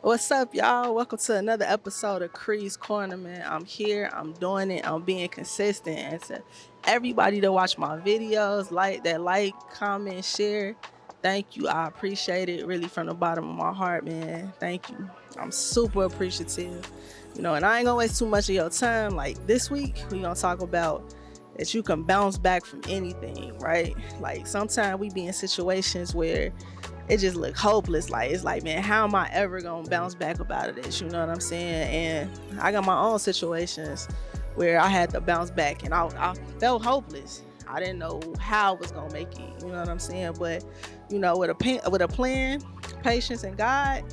What's up, y'all? Welcome to another episode of Cree's Corner, man. I'm here, I'm doing it, I'm being consistent. And to everybody that watch my videos, like, comment, share, thank you. I appreciate it really from the bottom of my heart, man. Thank you. I'm super appreciative. And I ain't gonna waste too much of your time. Like this week, we gonna talk about that you can bounce back from anything, right? Like sometimes we be in situations where it just look hopeless. Like it's like, man, how am I ever gonna bounce back up out of this? You know what I'm saying? And I got my own situations where I had to bounce back, and I felt hopeless. I didn't know how I was gonna make it. You know what I'm saying? But with a plan, patience, and God,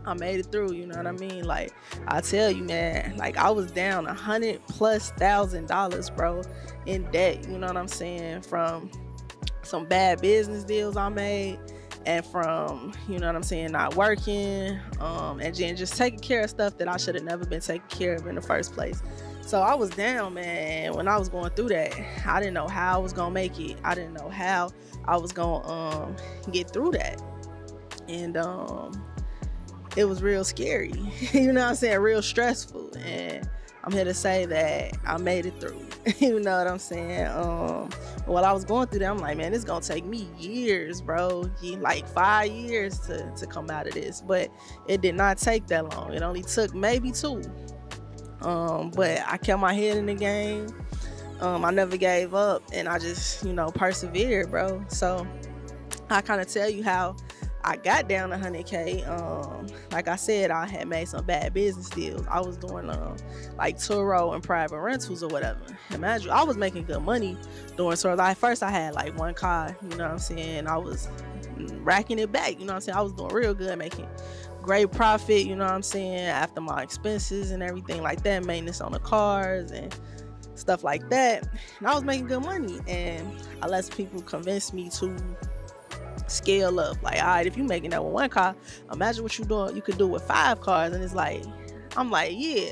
I made it through. You know what I mean? Like I tell you, man, like I was down $100,000+, bro, in debt. You know what I'm saying? From some bad business deals I made, and from what I'm saying, not working, and then just taking care of stuff that I should have never been taken care of in the first place. So I was down, man. When I was going through that, I didn't know how I was gonna make it. I didn't know how I was gonna get through that. And it was real scary. You know what I'm saying? Real stressful. And I'm here to say that I made it through. You know what I'm saying? While I was going through that, I'm like, man, it's gonna take me years, bro. Like 5 years to come out of this. But it did not take that long. It only took maybe two. But I kept my head in the game. I never gave up, and I just, persevered, bro. So I kind of tell you how I got down to 100K. Like I said, I had made some bad business deals. I was doing like Turo and private rentals or whatever. Imagine, I was making good money doing Turo. Like first I had like one car, you know what I'm saying? I was racking it back, you know what I'm saying? I was doing real good, making great profit, you know what I'm saying? After my expenses and everything like that, maintenance on the cars and stuff like that. And I was making good money, and I let people convince me to scale up. Like, all right, if you making that with one car, imagine what you could do with 5 cars. And it's like, I'm like, yeah.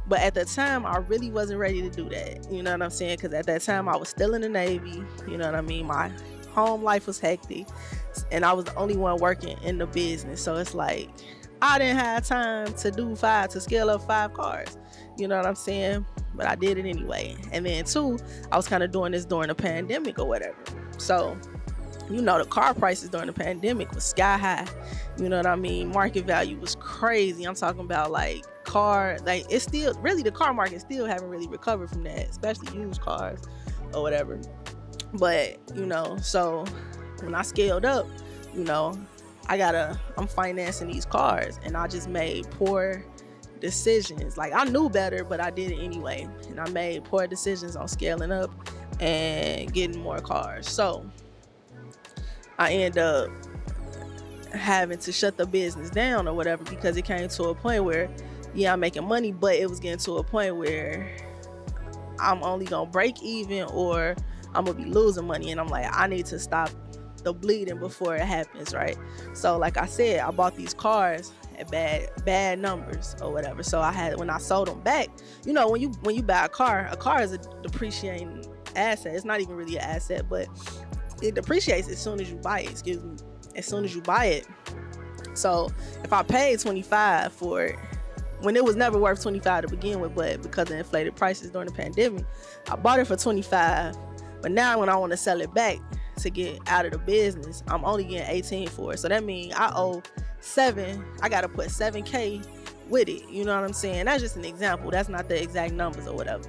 But at the time, I really wasn't ready to do that. You know what I'm saying? Because at that time, I was still in the Navy. You know what I mean? My home life was hectic, and I was the only one working in the business. So it's like, I didn't have time to scale up 5 cars. You know what I'm saying? But I did it anyway. And then two, I was kind of doing this during the pandemic or whatever. So the car prices during the pandemic was sky high. You know what I mean? Market value was crazy. I'm talking about it's still really, the car market still haven't really recovered from that, especially used cars or whatever. But, so when I scaled up, I'm financing these cars, and I just made poor decisions. Like I knew better, but I did it anyway. And I made poor decisions on scaling up and getting more cars. So I end up having to shut the business down or whatever, because it came to a point where, yeah, I'm making money, but it was getting to a point where I'm only gonna break even or I'm gonna be losing money. And I'm like, I need to stop the bleeding before it happens, right? So like I said, I bought these cars at bad numbers or whatever. So when I sold them back, when you buy a car is a depreciating asset. It's not even really an asset, but it depreciates as soon as you buy it. As soon as you buy it. So if I paid 25 for it, when it was never worth 25 to begin with, but because of inflated prices during the pandemic, I bought it for 25. But now when I want to sell it back to get out of the business, I'm only getting 18 for it. So that means I owe 7. I got to put 7K with it. You know what I'm saying? That's just an example. That's not the exact numbers or whatever.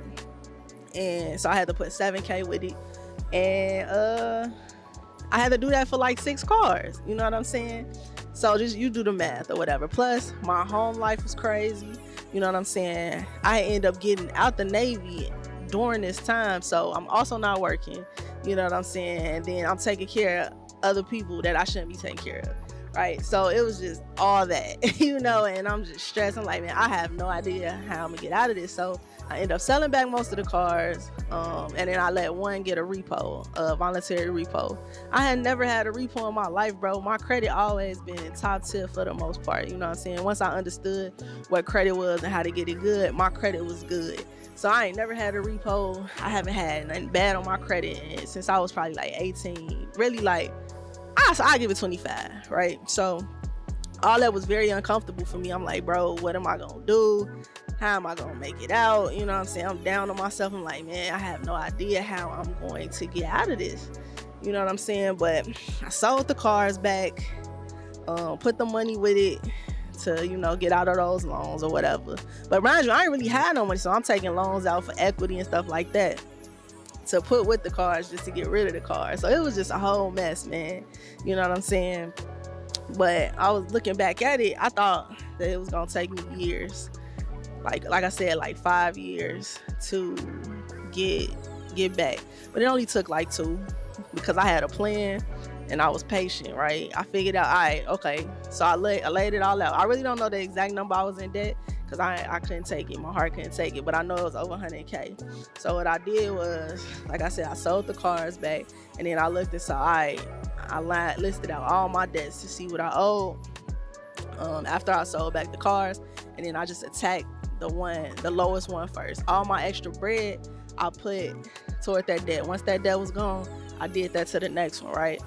And so I had to put 7K with it. And I had to do that for like 6 cars. You know what I'm saying? So just you do the math or whatever. Plus my home life was crazy. You know what I'm saying? I end up getting out the Navy during this time, so I'm also not working. You know what I'm saying? And then I'm taking care of other people that I shouldn't be taking care of. Right? So it was just all that, and I'm just stressed. I'm like, man, I have no idea how I'm gonna get out of this. So I end up selling back most of the cars, and then I let one get a repo, a voluntary repo. I had never had a repo in my life, bro. My credit always been top tier for the most part. You know what I'm saying? Once I understood what credit was and how to get it good, my credit was good. So I ain't never had a repo. I haven't had nothing bad on my credit since I was probably like 18. Really, like, I give it 25, right? So all that was very uncomfortable for me. I'm like, bro, what am I gonna do? How am I gonna make it out? You know what I'm saying? I'm down on myself. I'm like, man, I have no idea how I'm going to get out of this. You know what I'm saying? But I sold the cars back, put the money with it to, get out of those loans or whatever. But mind you, I ain't really had no money, so I'm taking loans out for equity and stuff like that to put with the cars just to get rid of the cars. So it was just a whole mess, man. You know what I'm saying? But I was looking back at it, I thought that it was gonna take me years. Like I said, like 5 years to get back. But it only took like 2 because I had a plan and I was patient, right? I figured out, all right, okay. So I laid it all out. I really don't know the exact number I was in debt because I couldn't take it. My heart couldn't take it, but I know it was over 100K. So what I did was, like I said, I sold the cars back, and then I looked and saw, all right, I listed out all my debts to see what I owed after I sold back the cars, and then I just attacked the lowest one first. All my extra bread I put toward that debt. Once that debt was gone, I did that to the next one, right?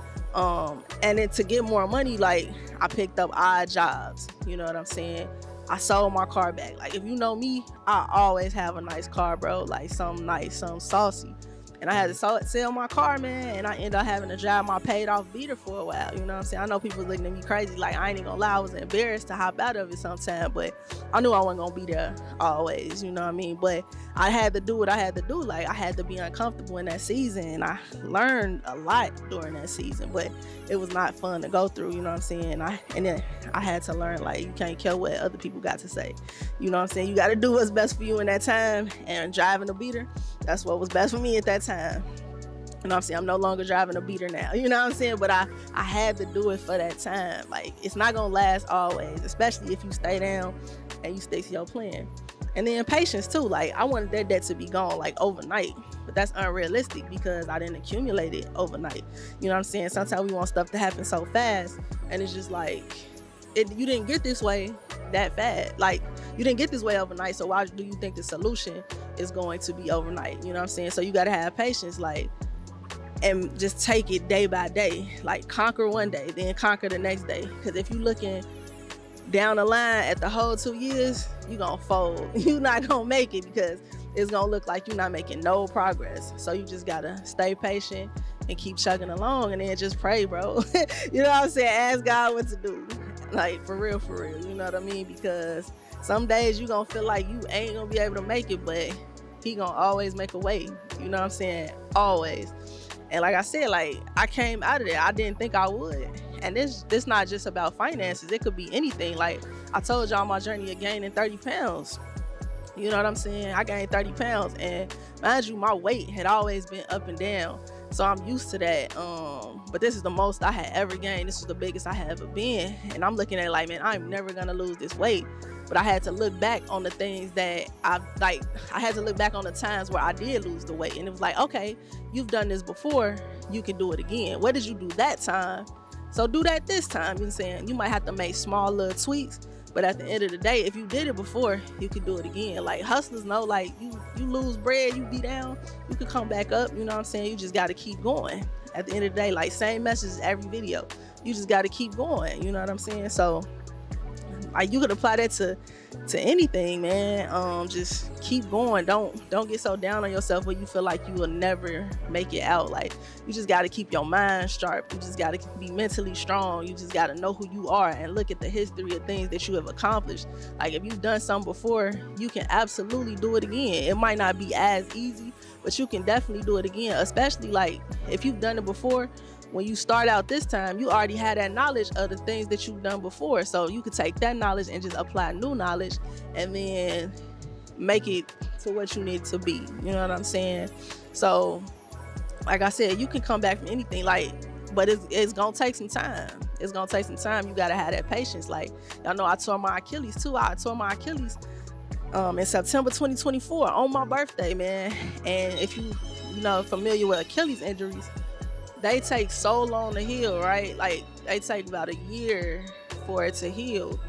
And then to get more money, like, I picked up odd jobs. You know what I'm saying? I sold my car back. Like, if you know me, I always have a nice car, bro. Like, something nice, something saucy. And I had to sell my car, man, and I ended up having to drive my paid off beater for a while. You know what I'm saying? I know people looking at me crazy, like, I ain't even gonna lie, I was embarrassed to hop out of it sometime, but I knew I wasn't gonna be there always, you know what I mean? But I had to do what I had to do. Like, I had to be uncomfortable in that season, and I learned a lot during that season, but it was not fun to go through, you know what I'm saying? And then I had to learn, like, you can't care what other people got to say. You know what I'm saying? You gotta do what's best for you in that time, and driving a beater, that's what was best for me at that time. You know what I'm saying? I'm no longer driving a beater now. You know what I'm saying? But I had to do it for that time. Like, it's not gonna last always, especially if you stay down and you stick to your plan. And then patience too. Like, I wanted that debt to be gone like overnight, but that's unrealistic because I didn't accumulate it overnight. You know what I'm saying? Sometimes we want stuff to happen so fast, and it's just like, you didn't get this way that fast. Like, you didn't get this way overnight, so why do you think the solution is going to be overnight? You know what I'm saying? So you got to have patience, like, and just take it day by day. Like, conquer one day, then conquer the next day. Because if you looking down the line at the whole 2 years, you gonna fold. You're not gonna make it because it's gonna look like you're not making no progress. So you just gotta stay patient and keep chugging along, and then just pray, bro. You know what I'm saying? Ask God what to do. Like, for real, you know what I mean? Because some days you gonna feel like you ain't gonna be able to make it, but he gonna always make a way. You know what I'm saying? Always. And like I said, like, I came out of there. I didn't think I would. And this not just about finances. It could be anything. Like, I told y'all my journey of gaining 30 pounds. You know what I'm saying? I gained 30 pounds. And mind you, my weight had always been up and down. So I'm used to that. But this is the most I had ever gained. This is the biggest I had ever been. And I'm looking at it like, man, I'm never going to lose this weight. But I had to look back on the things that I had to look back on the times where I did lose the weight. And it was like, okay, you've done this before. You can do it again. What did you do that time? So do that this time. You know what I'm saying? You might have to make small little tweaks. But at the end of the day, if you did it before, you could do it again. Like, hustlers know, like, you lose bread, you be down, you could come back up. You know what I'm saying? You just got to keep going. At the end of the day, like, same message every video. You just got to keep going. You know what I'm saying? So, like, you could apply that to anything, man. Just keep going. Don't get so down on yourself where you feel like you will never make it out. Like, you just got to keep your mind sharp. You just got to be mentally strong. You just got to know who you are and look at the history of things that you have accomplished. Like, if you've done something before, you can absolutely do it again. It might not be as easy, but you can definitely do it again. Especially, like, if you've done it before, when you start out this time, you already had that knowledge of the things that you've done before. So you could take that knowledge and just apply new knowledge and then make it to what you need to be. You know what I'm saying? So, like I said, you can come back from anything, like, but it's gonna take some time. It's gonna take some time. You gotta have that patience. Like, y'all know I tore my Achilles too. I tore my Achilles in September 2024 on my birthday, man. And if you familiar with Achilles injuries, they take so long to heal, right? Like, they take about a year for it to heal.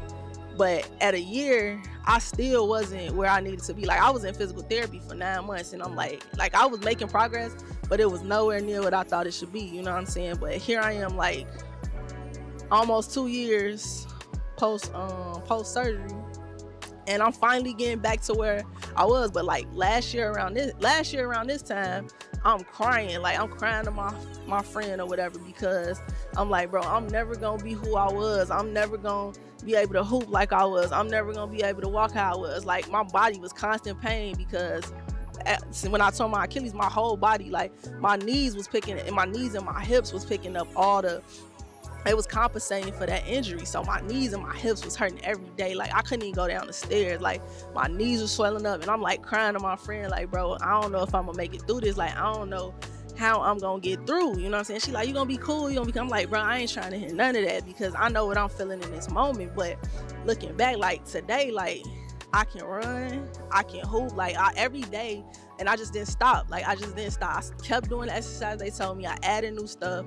But at a year, I still wasn't where I needed to be. Like, I was in physical therapy for 9 months, and I'm like I was making progress, but it was nowhere near what I thought it should be. You know what I'm saying? But here I am, like, almost 2 years post surgery, and I'm finally getting back to where I was. But like last year around this time, I'm crying. Like I'm crying to my friend or whatever, because I'm like, bro, I'm never gonna be who I was. I'm never gonna be able to hoop like I was. I'm never gonna be able to walk how I was. Like my body was constant pain because when I tore my Achilles, my whole body, like my knees and my hips was picking up all the, it was compensating for that injury. So my knees and my hips was hurting every day. Like I couldn't even go down the stairs. Like my knees were swelling up, and I'm like crying to my friend, like, bro, I don't know if I'm gonna make it through this. Like I don't know how I'm gonna get through. You know what I'm saying? She like, you gonna be cool, you gonna be. I'm like, bro, I ain't trying to hear none of that, because I know what I'm feeling in this moment. But looking back, like today, like I can run, I can hoop, like every day, and I just didn't stop. Like I just didn't stop. I kept doing the exercise they told me. I added new stuff,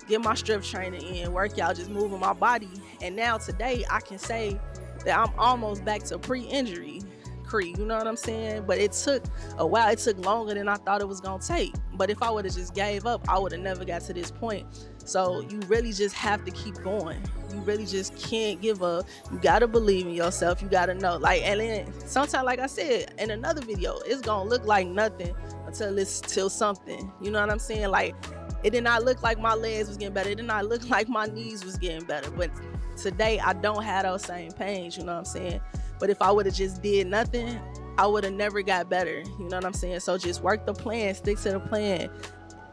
get my strength training in, workout, just moving my body. And now today I can say that I'm almost back to pre-injury Cree, you know what I'm saying? But it took a while. It took longer than I thought it was gonna take. But if I would have just gave up, I would have never got to this point. So you really just have to keep going. You really just can't give up. You gotta believe in yourself. You gotta know. Like, and then sometimes, like I said in another video, it's gonna look like nothing till something. You know what I'm saying? Like, it did not look like my legs was getting better. It did not look like my knees was getting better. But today I don't have those same pains, you know what I'm saying? But if I would have just did nothing, I would have never got better. You know what I'm saying? So just work the plan, stick to the plan,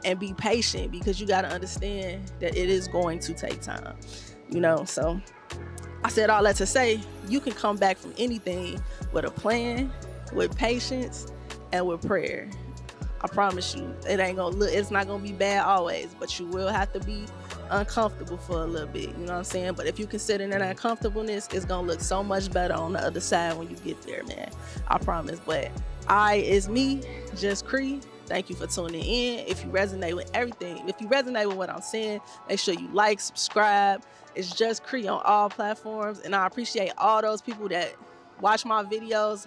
and be patient, because you got to understand that it is going to take time, you know? So I said all that to say, you can come back from anything with a plan, with patience, and with prayer. I promise you, it's not gonna be bad always, but you will have to be uncomfortable for a little bit, you know what I'm saying? But if you consider that uncomfortableness, it's gonna look so much better on the other side when you get there, man. I promise. But it's me, Just Cree. Thank you for tuning in. If you resonate with everything, if you resonate with what I'm saying, make sure you like, subscribe. It's Just Cree on all platforms, and I appreciate all those people that watch my videos.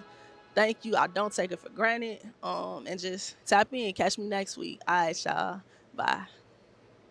Thank you. I don't take it for granted. And just tap in. Catch me next week. All right, y'all. Bye.